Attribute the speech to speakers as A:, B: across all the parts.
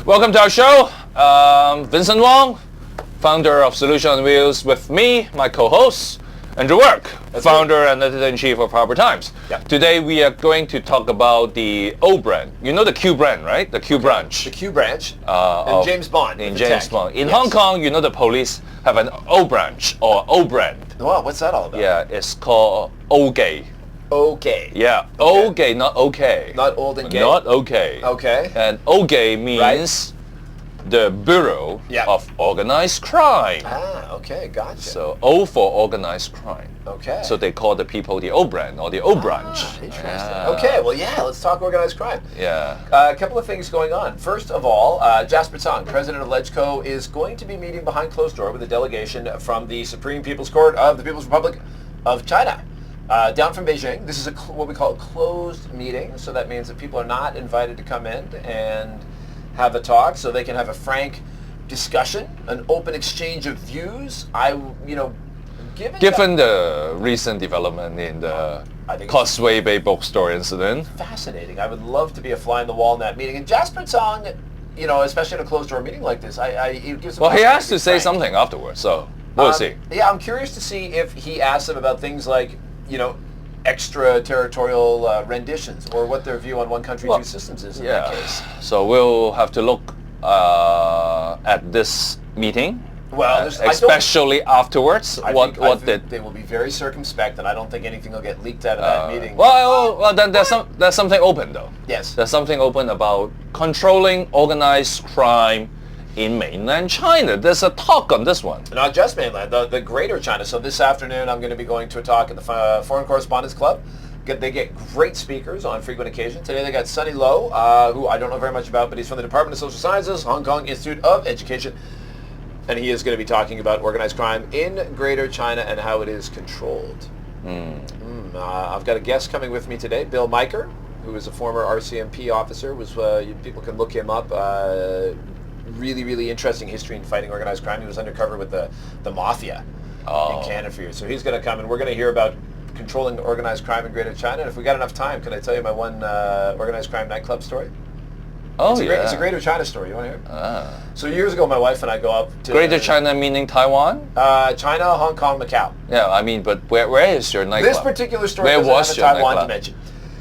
A: Welcome to our show. Vincent Wong, founder of Solution on Wheels, with me, my co-host, Andrew Work, founder and editor-in-chief of Harbour Times.
B: Yeah.
A: Today we are going to talk about the O brand. You know the Q brand, right? The Q branch.
B: The Q branch.
A: In
B: James Bond.
A: In James Bond. In Hong Kong, you know the police have an O branch or O brand.
B: Wow, what's that all about?
A: Yeah, it's called O-gay.
B: Okay.
A: Yeah,
B: Okay.
A: O-gay, not okay.
B: Not old and gay?
A: Not okay.
B: Okay.
A: And O-gay means the Bureau of Organized Crime.
B: Ah, okay, gotcha.
A: So O for organized crime.
B: Okay.
A: So they call the people the O brand or the O branch.
B: Interesting.
A: Yeah.
B: Okay, well, let's talk organized crime.
A: Yeah.
B: A couple of things going on. First of all, Jasper Tsang, president of LegCo, is going to be meeting behind closed door with a delegation from the Supreme People's Court of the People's Republic of China. Down from Beijing. This is what we call a closed meeting, so that means that people are not invited to come in and have a talk, so they can have a frank discussion, an open exchange of views.
A: Given the recent development in the Causeway Bay bookstore incident.
B: Fascinating. I would love to be a fly on the wall in that meeting. And Jasper Tsang, especially in a closed door meeting like this, it gives.
A: Well, he has to say something afterwards, so we'll see.
B: Yeah, I'm curious to see if he asks them about things like, extraterritorial renditions, or what their view on one country, two systems is in that case.
A: So we'll have to look at this meeting.
B: Well,
A: especially afterwards.
B: I think they will be very circumspect, and I don't think anything will get leaked out of that meeting.
A: Well, then there's something open though.
B: Yes.
A: There's something open about controlling organized crime in mainland China. There's a talk on this one.
B: Not just mainland, the greater China. So this afternoon I'm going to be going to a talk at the Foreign Correspondents Club. They get great speakers on frequent occasion. Today they got Sunny Loh, who I don't know very much about, but he's from the Department of Social Sciences, Hong Kong Institute of Education. And he is going to be talking about organized crime in greater China and how it is controlled. I've got a guest coming with me today, Bill Miker, who is a former RCMP officer. People can look him up. Really, really interesting history in fighting organized crime. He was undercover with the mafia in Canada for years. So he's going to come, and we're going to hear about controlling organized crime in greater China. And if we got enough time, can I tell you my one organized crime nightclub story? It's a greater China story. You want to hear? So years ago, my wife and I go up to...
A: Greater China meaning Taiwan?
B: China, Hong Kong, Macau.
A: Yeah, I mean, but where is your nightclub?
B: This particular story
A: doesn't
B: have a Taiwan dimension.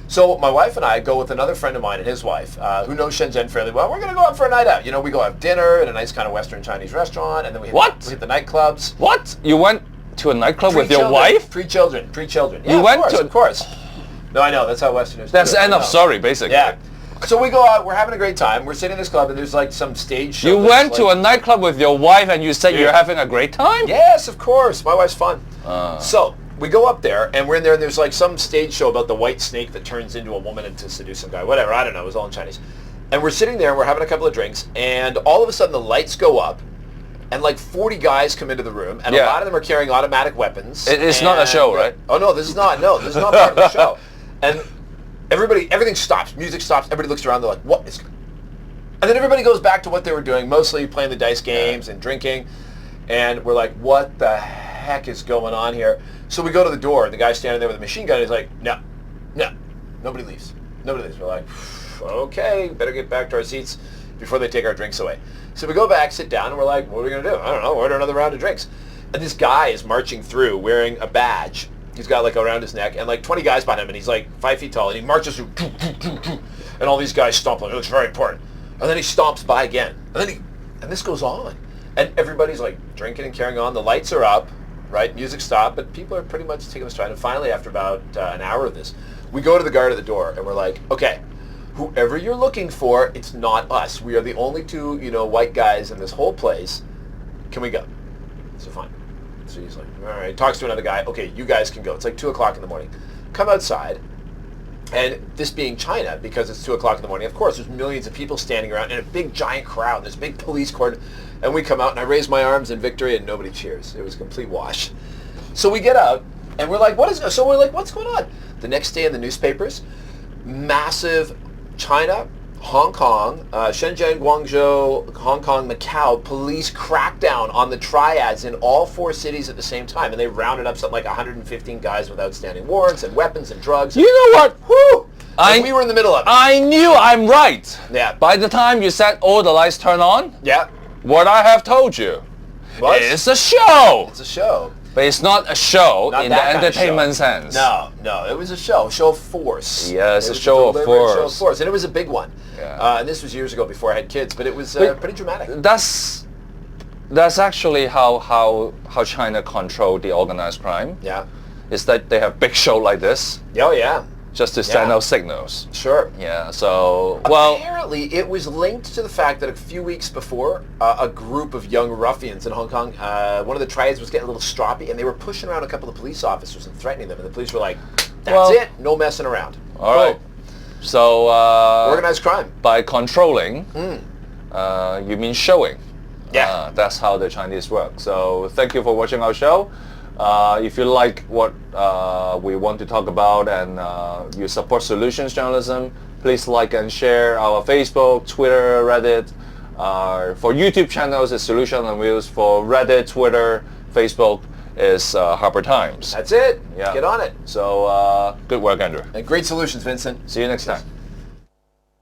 B: So my wife and I go with another friend of mine and his wife, who knows Shenzhen fairly well. We're going to go out for a night out. We go have dinner at a nice kind of Western Chinese restaurant, and then we hit the nightclubs.
A: What? You went to a nightclub with your wife?
B: Pre-children. Yeah,
A: you went to...
B: Of course. No, I know. That's how Westerners do it.
A: That's the end of story, basically.
B: Yeah. So we go out. We're having a great time. We're sitting in this club, and there's like some stage show.
A: You went to a nightclub with your wife, and you said you're having a great time?
B: Yes, of course. My wife's fun. So we go up there, and we're in there, and there's like some stage show about the white snake that turns into a woman and to seduce some guy. Whatever, I don't know. It was all in Chinese. And we're sitting there, and we're having a couple of drinks, and all of a sudden the lights go up, and like 40 guys come into the room, and a lot of them are carrying automatic weapons.
A: It's not a show, right?
B: Oh, no, this is not. No, this is not part of the show. And everything stops. Music stops. Everybody looks around. They're like, what is... And then everybody goes back to what they were doing, mostly playing the dice games and drinking. And we're like, what the heck is going on here? So we go to the door, and the guy's standing there with a machine gun. And he's like, no, nobody leaves. We're like, okay, better get back to our seats before they take our drinks away. So we go back, sit down, and we're like, what are we going to do? I don't know, order another round of drinks. And this guy is marching through wearing a badge. He's got like around his neck, and like 20 guys behind him, and he's like 5 feet tall, and he marches through, and all these guys stomp on him. It looks very important. And then he stomps by again, and this goes on, and everybody's like drinking and carrying on. The lights are up, right? Music stopped, but people are pretty much taking their stride. And finally, after about an hour of this, we go to the guard at the door, and we're like, okay, whoever you're looking for, it's not us. We are the only two, white guys in this whole place. Can we go? So fine. So he's like, all right. Talks to another guy. Okay, you guys can go. It's like 2 o'clock in the morning. Come outside. And this being China, because it's 2 o'clock in the morning, of course, there's millions of people standing around in a big, giant crowd. There's a big police cordon. And we come out, and I raise my arms in victory, and nobody cheers. It was a complete wash. So we get out, and we're like, what's going on? The next day in the newspapers, massive China, Hong Kong, Shenzhen, Guangzhou, Hong Kong, Macau, police crackdown on the triads in all 4 cities at the same time. And they rounded up something like 115 guys with outstanding warrants and weapons and drugs.
A: You know what?
B: Whew! We were in the middle of it.
A: I knew I'm right.
B: Yeah.
A: By the time you said all the lights turn on,
B: Yeah.
A: what I have told you is a show.
B: It's a show.
A: But it's not a show
B: Not
A: in the
B: that kind of
A: entertainment
B: show.
A: sense.
B: No, it was a show of force.
A: Yeah, it's
B: It
A: a
B: was
A: show of
B: deliberate show of
A: force.
B: force, and it was a big one.
A: Yeah.
B: And this was years ago before I had kids, but it was pretty dramatic.
A: That's actually how China control the organized crime.
B: Yeah.
A: Is that they have big show like this
B: Oh yeah.
A: just to send
B: Yeah.
A: out signals.
B: Sure.
A: Yeah. So well.
B: Apparently, it was linked to the fact that a few weeks before, a group of young ruffians in Hong Kong, one of the triads was getting a little stroppy, and they were pushing around a couple of police officers and threatening them. And the police were like, "That's it, no messing around."
A: All right. So
B: Organized crime.
A: by controlling, you mean showing.
B: Yeah.
A: That's how the Chinese work. So thank you for watching our show. If you like what we want to talk about and you support solutions journalism, please like and share our Facebook, Twitter, Reddit. For YouTube channels, it's Solution on Wheels. For Reddit, Twitter, Facebook, is Harper Times.
B: That's it.
A: Yeah.
B: Get on it.
A: So good work, Andrew.
B: And great solutions, Vincent.
A: See you next time.